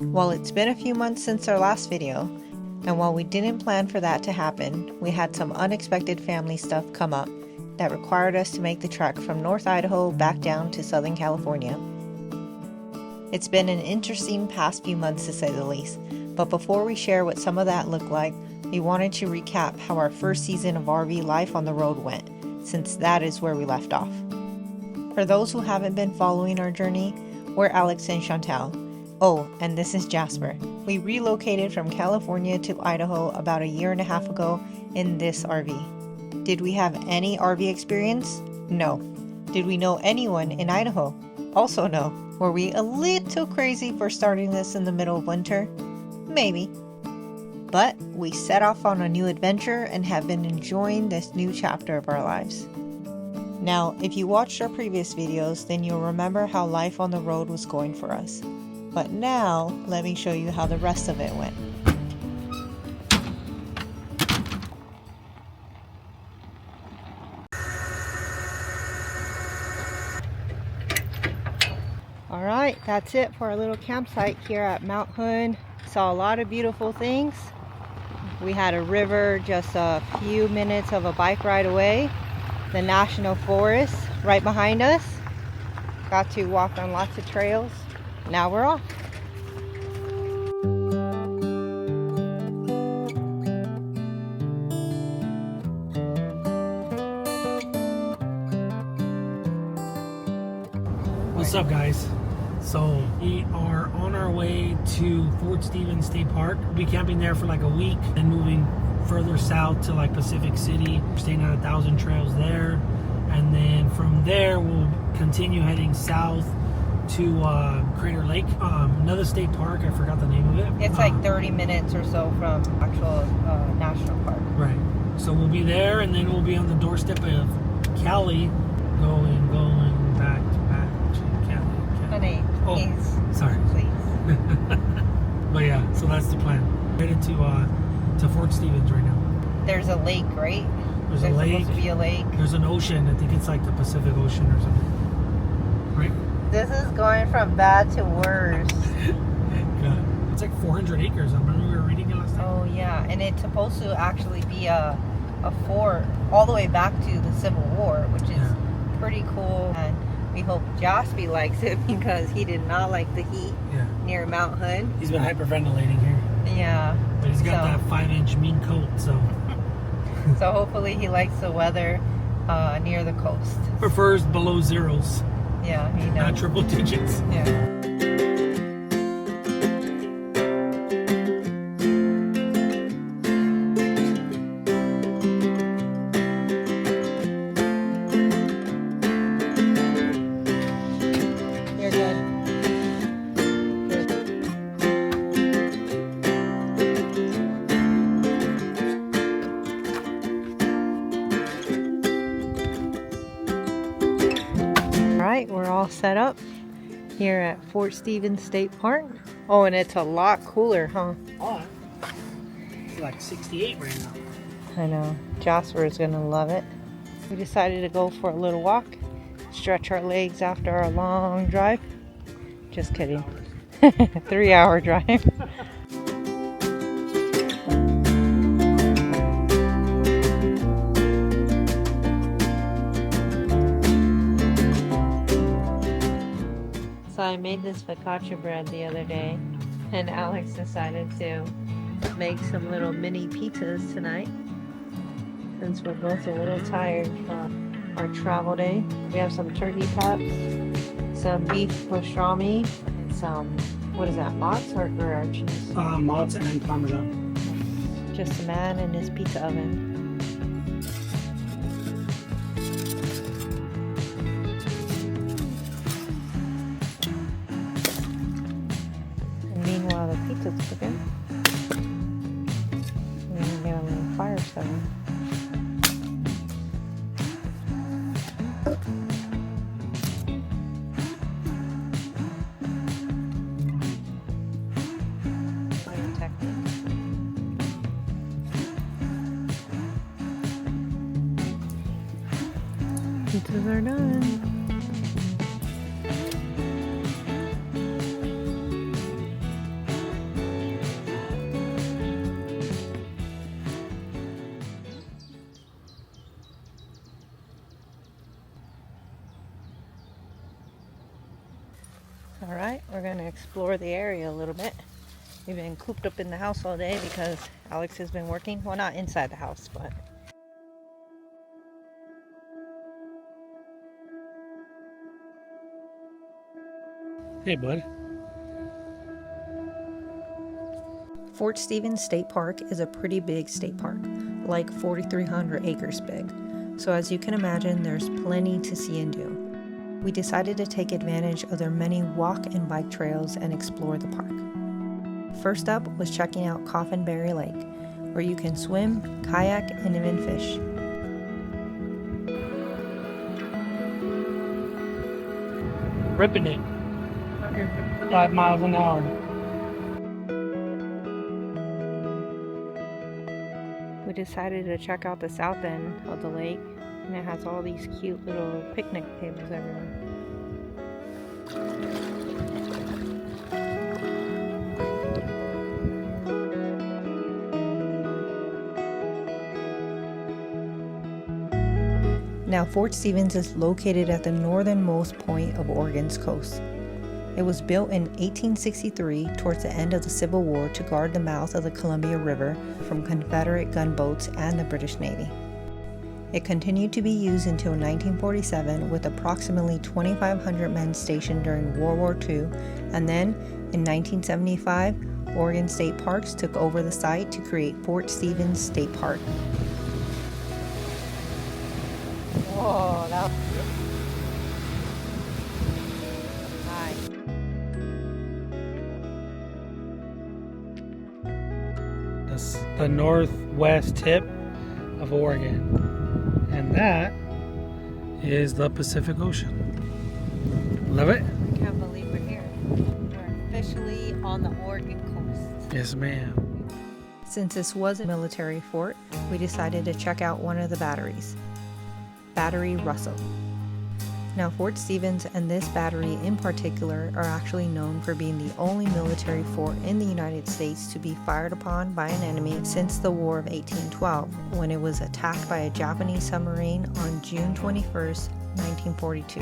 Well, it's been a few months since our last video, and while we didn't plan for that to happen, we had some unexpected family stuff come up that required us to make the trek from North Idaho back down to Southern California. It's been an interesting past few months to say the least, but before we share what some of that looked like, we wanted to recap how our first season of RV life on the road went, since that is where we left off. For those who haven't been following our journey, we're Alex and Chantal. Oh, and this is Jasper. We relocated from California to Idaho about a year and a half ago in this RV. Did we have any RV experience? No. Did we know anyone in Idaho? Also no. Were we a little crazy for starting this in the middle of winter? Maybe. But we set off on a new adventure and have been enjoying this new chapter of our lives. Now, if you watched our previous videos, then you'll remember how life on the road was going for us. But now, let me show you how the rest of it went. Alright, that's it for our little campsite here at Mount Hood. Saw a lot of beautiful things. We had a river just a few minutes of a bike ride away. The National Forest right behind us. Got to walk on lots of trails. Now we're off. What's up, guys? So we are on our way to Fort Stevens State Park. We'll be camping there for like a week and moving further south to like Pacific City. We're staying at 1,000 Trails there, and then from there we'll continue heading south to Crater Lake, another state park. I forgot the name of it. It's like 30 minutes or so from actual national park. Right. So we'll be there, and then we'll be on the doorstep of Cali, going back to Cali. Honey, please. Sorry. Please. But yeah, so that's the plan. Headed to Fort Stevens right now. There's a lake, right? There's a lake. Supposed to be a lake. There's an ocean. I think it's like the Pacific Ocean or something. Right? This is going from bad to worse. God. It's like 400 acres. I remember we were reading it last time. Oh yeah, and it's supposed to actually be a fort all the way back to the Civil War, which is pretty cool. And we hope Jasper likes it because he did not like the heat near Mount Hood. He's been hyperventilating here. Yeah. But he's got that 5-inch mean coat, so. So hopefully he likes the weather near the coast. Prefers below zeros. Yeah, he knows. Not triple digits. Yeah. You're good. Alright, we're all set up here at Fort Stevens State Park. Oh, and it's a lot cooler, huh? Oh, it's like 68 right now. I know. Jasper is going to love it. We decided to go for a little walk, stretch our legs after our long drive. Just kidding. 3-hour drive. So I made this focaccia bread the other day, and Alex decided to make some little mini pizzas tonight since we're both a little tired from our travel day. We have some turkey cups, some beef pastrami, and some, what is that, mozz or Gruyere cheese? Mozz and Parmesan. Just a man in his pizza oven. And meanwhile, the pizza's cooking. We can get a little fire started. Pizzas are done. Alright, we're going to explore the area a little bit. We've been cooped up in the house all day because Alex has been working. Well, not inside the house, but... Hey, bud. Fort Stevens State Park is a pretty big state park, like 4,300 acres big. So as you can imagine, there's plenty to see and do. We decided to take advantage of their many walk and bike trails and explore the park. First up was checking out Coffinberry Lake, where you can swim, kayak, and even fish. Ripping it. 5 miles an hour. We decided to check out the south end of the lake, and it has all these cute little picnic tables everywhere. Now, Fort Stevens is located at the northernmost point of Oregon's coast. It was built in 1863 towards the end of the Civil War to guard the mouth of the Columbia River from Confederate gunboats and the British Navy. It continued to be used until 1947 with approximately 2,500 men stationed during World War II, and then in 1975, Oregon State Parks took over the site to create Fort Stevens State Park. Whoa, that was... That's the northwest tip of Oregon. And that is the Pacific Ocean. Love it? I can't believe we're here. We're officially on the Oregon coast. Yes, ma'am. Since this was a military fort, we decided to check out one of the batteries. Battery Russell. Now, Fort Stevens and this battery in particular are actually known for being the only military fort in the United States to be fired upon by an enemy since the War of 1812, when it was attacked by a Japanese submarine on June 21st, 1942.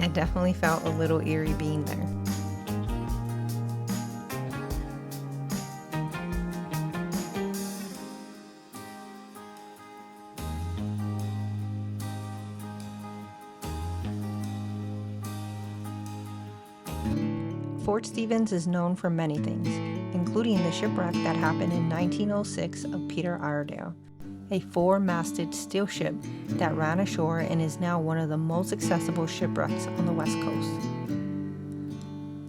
It definitely felt a little eerie being there. Fort Stevens is known for many things, including the shipwreck that happened in 1906 of Peter Iredale, a 4-masted steel ship that ran ashore and is now one of the most accessible shipwrecks on the West Coast.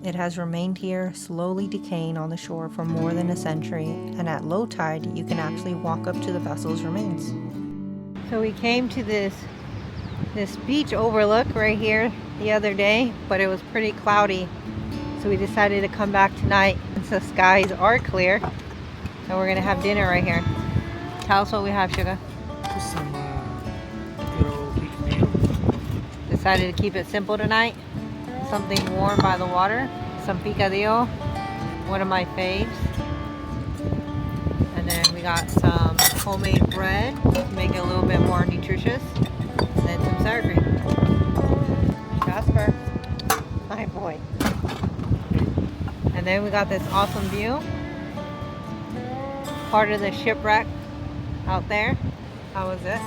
It has remained here, slowly decaying on the shore for more than a century, and at low tide you can actually walk up to the vessel's remains. So we came to this beach overlook right here the other day, but it was pretty cloudy. So we decided to come back tonight since the skies are clear, and we're gonna have dinner right here. Tell us what we have, Sugar. Just some good old beef meal. Decided to keep it simple tonight. Something warm by the water, some picadillo, one of my faves. And then we got some homemade bread to make it a little bit more nutritious. And then some sour cream. Jasper, my boy. And then we got this awesome view. Part of the shipwreck out there. How was it?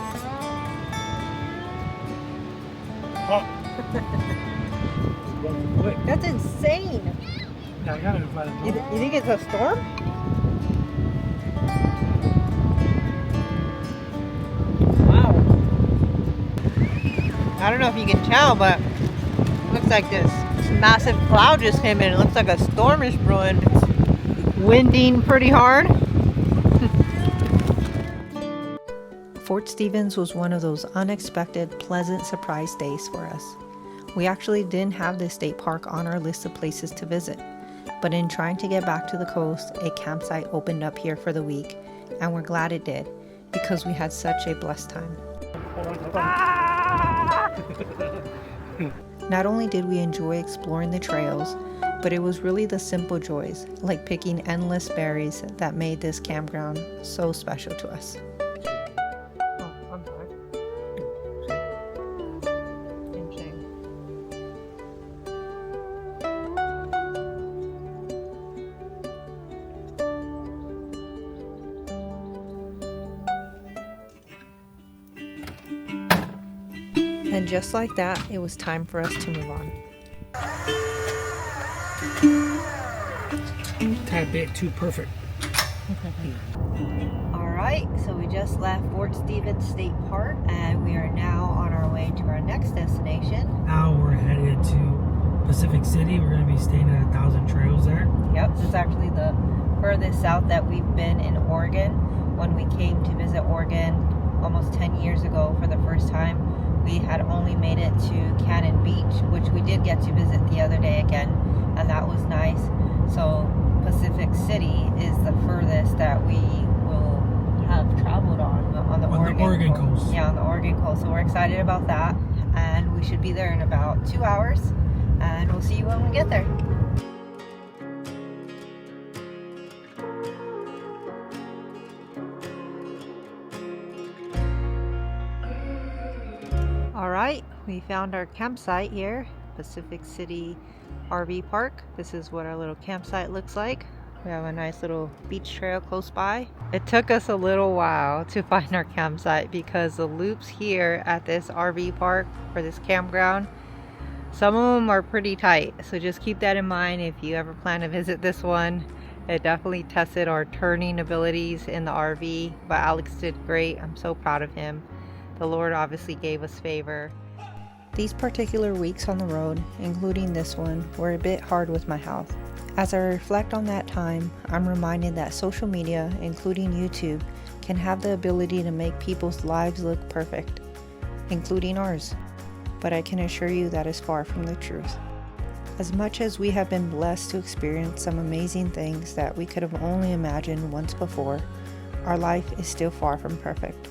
Quick. That's insane. Yeah, I got it by the door. You think it's a storm? Wow. I don't know if you can tell, but it looks like this massive cloud just came in. It looks like a storm is brewing. It's winding pretty hard. Fort Stevens was one of those unexpected, pleasant surprise days for us. We actually didn't have this state park on our list of places to visit, but in trying to get back to the coast, a campsite opened up here for the week, and we're glad it did, because we had such a blessed time. Not only did we enjoy exploring the trails, but it was really the simple joys, like picking endless berries, that made this campground so special to us. Oh, I'm sorry. And just like that, it was time for us to move on. Tad bit too perfect. Alright, so we just left Fort Stevens State Park and we are now on our way to our next destination. Now we're headed to Pacific City. We're going to be staying at 1,000 Trails there. Yep, this is actually the furthest south that we've been in Oregon. When we came to visit Oregon almost 10 years ago for the first time, we had only made it to Cannon Beach, which we did get to visit the other day again, and that was nice. So Pacific City is the furthest that we will have traveled on the Oregon coast. Yeah, on the Oregon coast. So we're excited about that, and we should be there in about 2 hours, and we'll see you when we get there. Alright, we found our campsite here, Pacific City RV Park. This is what our little campsite looks like. We have a nice little beach trail close by. It took us a little while to find our campsite because the loops here at this RV park, or this campground, some of them are pretty tight. So just keep that in mind if you ever plan to visit this one. It definitely tested our turning abilities in the RV, but Alex did great. I'm so proud of him. The Lord obviously gave us favor. These particular weeks on the road, including this one, were a bit hard with my health. As I reflect on that time, I'm reminded that social media, including YouTube, can have the ability to make people's lives look perfect, including ours. But I can assure you that is far from the truth. As much as we have been blessed to experience some amazing things that we could have only imagined once before, our life is still far from perfect.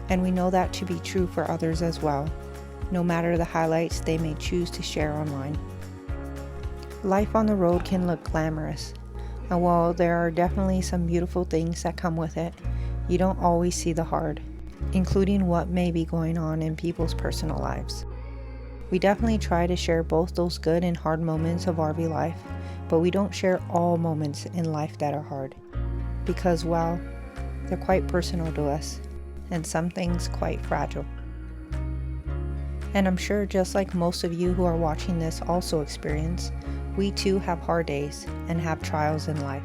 And we know that to be true for others as well, no matter the highlights they may choose to share online. Life on the road can look glamorous, and while there are definitely some beautiful things that come with it, you don't always see the hard, including what may be going on in people's personal lives. We definitely try to share both those good and hard moments of RV life, but we don't share all moments in life that are hard, because, well, they're quite personal to us, and some things quite fragile. And I'm sure just like most of you who are watching this also experience, we too have hard days and have trials in life.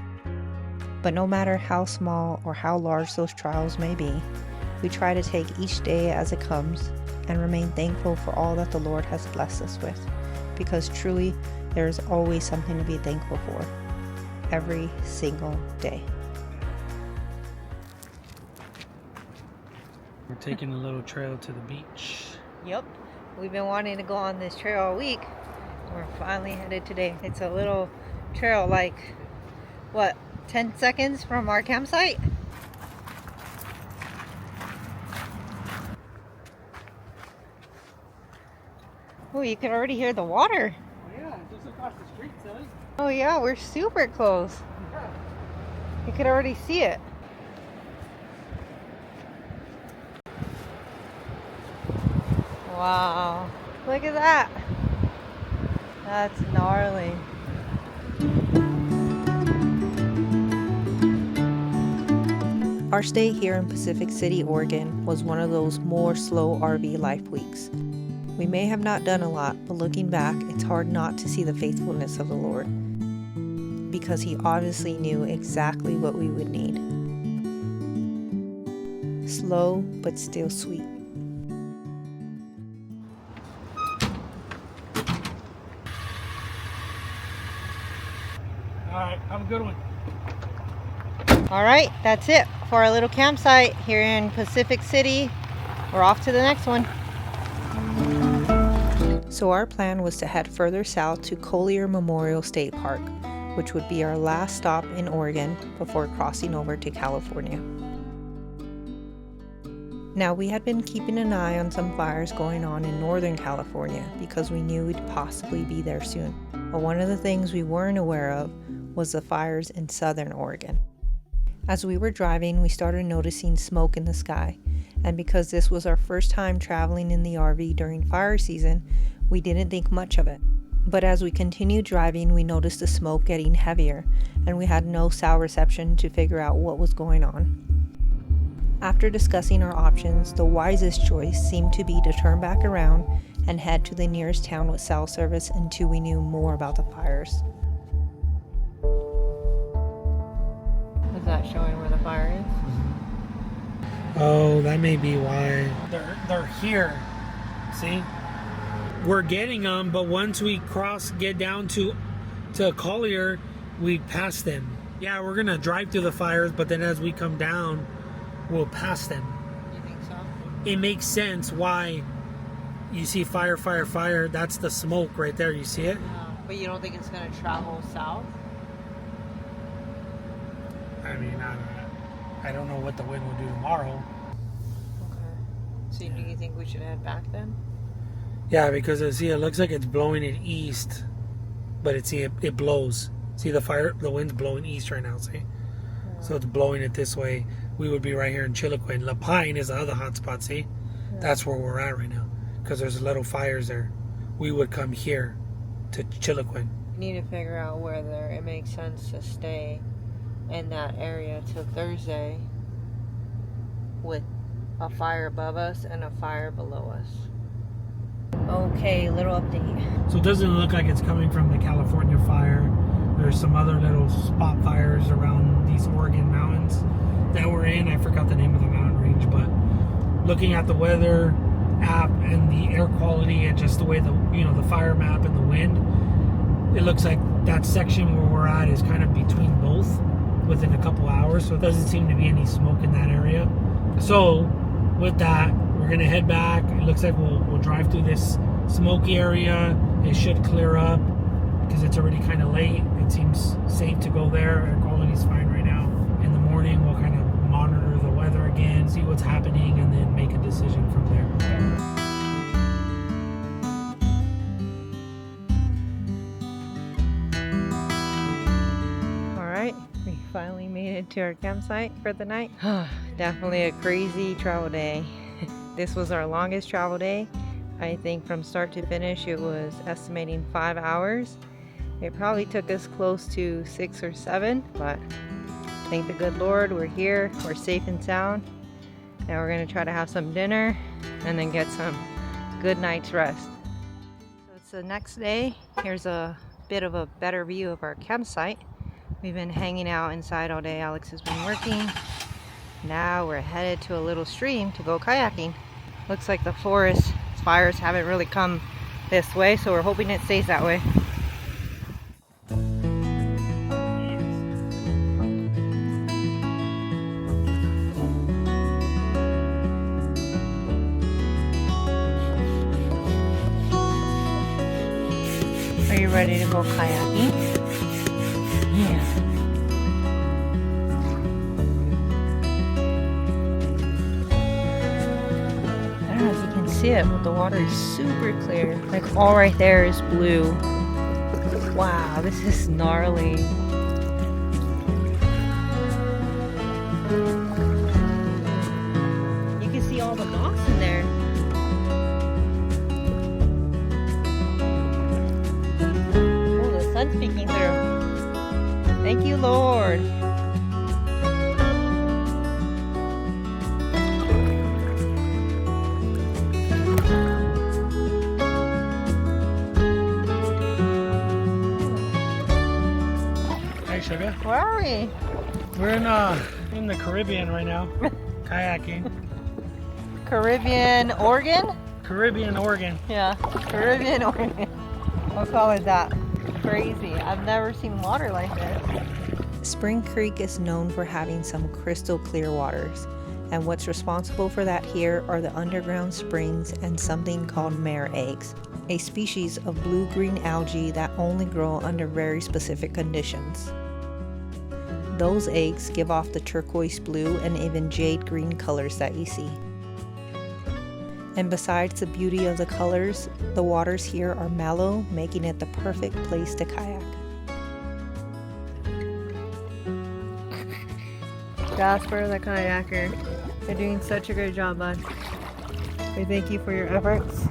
But no matter how small or how large those trials may be, we try to take each day as it comes and remain thankful for all that the Lord has blessed us with, because truly there is always something to be thankful for, every single day. We're taking a little trail to the beach. Yep, we've been wanting to go on this trail all week. We're finally headed today. It's a little trail, like, what, 10 seconds from our campsite? Oh, you can already hear the water. Oh yeah, just across the street, silly. Oh yeah, we're super close. Yeah. You could already see it. Wow, look at that. That's gnarly. Our stay here in Pacific City, Oregon was one of those more slow RV life weeks. We may have not done a lot, but looking back, it's hard not to see the faithfulness of the Lord, because He obviously knew exactly what we would need. Slow, but still sweet. Alright, have a good one. Alright, that's it for our little campsite here in Pacific City. We're off to the next one. So our plan was to head further south to Collier Memorial State Park, which would be our last stop in Oregon before crossing over to California. Now, we had been keeping an eye on some fires going on in Northern California because we knew we'd possibly be there soon. But one of the things we weren't aware of was the fires in Southern Oregon. As we were driving, we started noticing smoke in the sky, and because this was our first time traveling in the RV during fire season, we didn't think much of it. But as we continued driving, we noticed the smoke getting heavier, and we had no cell reception to figure out what was going on. After discussing our options, the wisest choice seemed to be to turn back around and head to the nearest town with cell service until we knew more about the fires. Is that showing where the fire is? Oh, that may be why. They're here. See? We're getting them, but once we get down to Collier, we pass them. Yeah, we're gonna drive through the fires, but then as we come down, we'll pass them. You think so? It makes sense why you see fire, fire, fire. That's the smoke right there. You see it? Yeah, but you don't think it's gonna travel south? I mean, I don't know what the wind will do tomorrow. Okay. So do you think we should head back then? Yeah, because see, it looks like it's blowing it east, but it blows. See the wind's blowing east right now. See, so it's blowing it this way. We would be right here in Chiloquin. La Pine is the other hot spot. See, that's where we're at right now, because there's little fires there. We would come here to Chiloquin. We need to figure out whether it makes sense to stay in that area till Thursday with a fire above us and a fire below us. Okay, little update. So it doesn't look like it's coming from the California fire. There's some other little spot fires around these Oregon mountains that we're in. I forgot the name of the mountain range, but looking at the weather app and the air quality and just the way the fire map and the wind, it looks like that section where we're at is kind of between both within a couple hours. So it doesn't seem to be any smoke in that area. So with that, we're gonna head back. It looks like we'll drive through this smoky area. It should clear up because it's already kind of late. It seems safe to go there. Air quality's fine right now. In the morning, we'll kind of monitor the weather again, see what's happening, and then make a decision from there. All right, we finally made it to our campsite for the night. Definitely a crazy travel day. This was our longest travel day. I think from start to finish it was estimating 5 hours. It probably took us close to 6 or 7, but thank the good Lord we're here, we're safe and sound. Now we're gonna try to have some dinner and then get some good night's rest. So it's the next day. Here's a bit of a better view of our campsite. We've been hanging out inside all day. Alex has been working. Now we're headed to a little stream to go kayaking. Looks like the forest fires haven't really come this way, so we're hoping it stays that way. Are you ready to go kayaking? Yeah. I don't know if you can see it, but the water is super clear. Like all right there is blue. Wow, this is gnarly. You can see all the moss in there. Oh, the sun's peeking through. Thank you, Lord. Hey, sugar. Where are we? We're in the Caribbean right now, kayaking. Caribbean, Oregon? Caribbean, Oregon. Yeah, Caribbean, Oregon. We'll call it that. Crazy. I've never seen water like this. Spring Creek is known for having some crystal clear waters, and what's responsible for that here are the underground springs and something called mare eggs, a species of blue-green algae that only grow under very specific conditions. Those eggs give off the turquoise blue and even jade green colors that you see. And besides the beauty of the colors, the waters here are mellow, making it the perfect place to kayak. Jasper, the kayaker, you're doing such a great job, bud. We thank you for your efforts.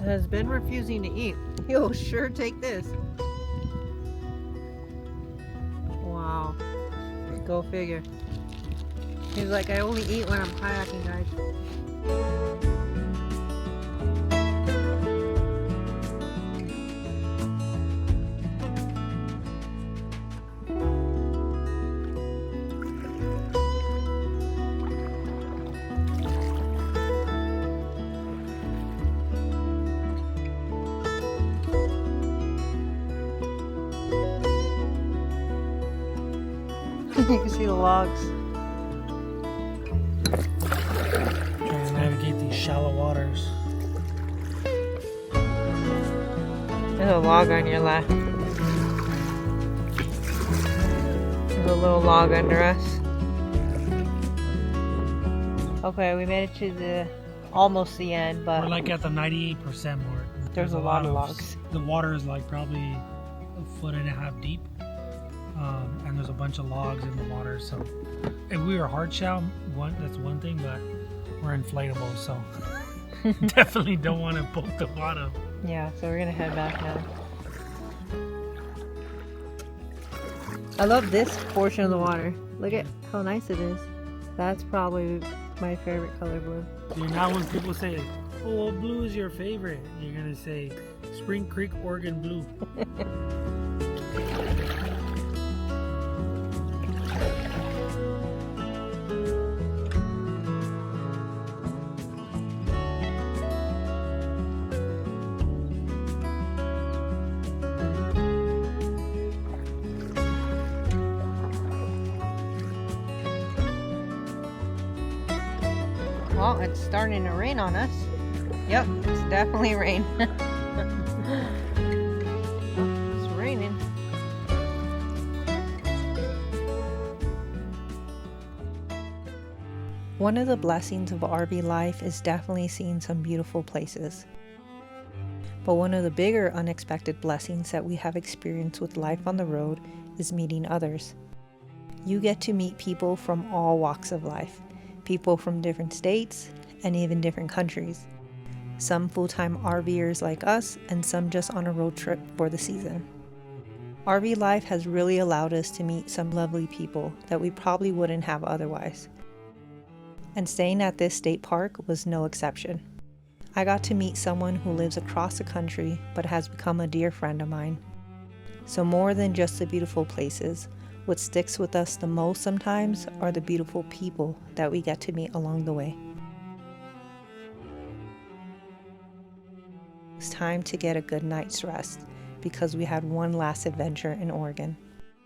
Has been refusing to eat. He'll sure take this. Wow. Go figure. He's like, I only eat when I'm kayaking, guys. You can see the logs. Trying to navigate these shallow waters. There's a log on your left. There's a little log under us. Okay, we made it to the almost the end, but we're like at the 98% mark. There's a lot of logs. The water is like probably a foot and a half deep. And there's a bunch of logs in the water, so if we were hard shell, that's one thing, but we're inflatable, so definitely don't want to poke the bottom. Yeah, so we're gonna head back now. I love this portion of the water. Look at how nice it is. That's probably my favorite color, blue. Dude, now when people say, oh, well, blue is your favorite, you're gonna say Spring Creek, Oregon blue. Well, it's starting to rain on us. Yep, it's definitely rain. It's raining. One of the blessings of RV life is definitely seeing some beautiful places. But one of the bigger unexpected blessings that we have experienced with life on the road is meeting others. You get to meet people from all walks of life. People from different states and even different countries. Some full-time RVers like us and some just on a road trip for the season. RV life has really allowed us to meet some lovely people that we probably wouldn't have otherwise. And staying at this state park was no exception. I got to meet someone who lives across the country but has become a dear friend of mine. So more than just the beautiful places, what sticks with us the most sometimes are the beautiful people that we get to meet along the way. It's time to get a good night's rest because we had one last adventure in Oregon.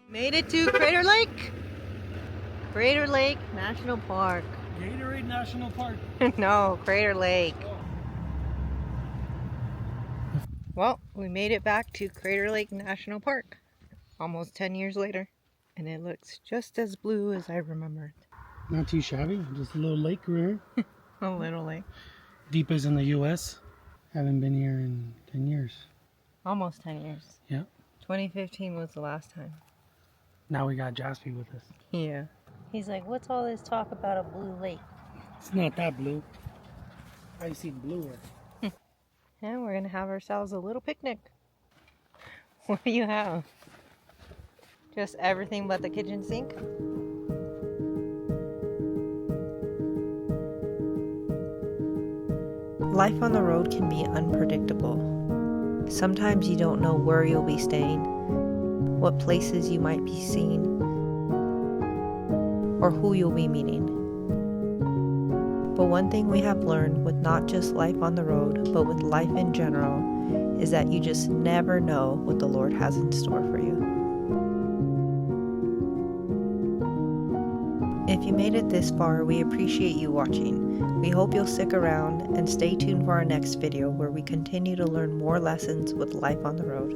Made it to Crater Lake! Crater Lake National Park. Gatorade National Park. No, Crater Lake. Well, we made it back to Crater Lake National Park almost 10 years later. And it looks just as blue as I remembered. Not too shabby, just a little lake here. A little lake. Deepest in the U.S. Haven't been here in 10 years. Almost 10 years. Yeah. 2015 was the last time. Now we got Jaspy with us. Yeah. He's like, what's all this talk about a blue lake? It's not that blue. I see bluer. And we're going to have ourselves a little picnic. What do you have? Just everything but the kitchen sink? Life on the road can be unpredictable. Sometimes you don't know where you'll be staying, what places you might be seeing, or who you'll be meeting. But one thing we have learned with not just life on the road, but with life in general, is that you just never know what the Lord has in store for you. If you made it this far, we appreciate you watching. We hope you'll stick around and stay tuned for our next video where we continue to learn more lessons with life on the road.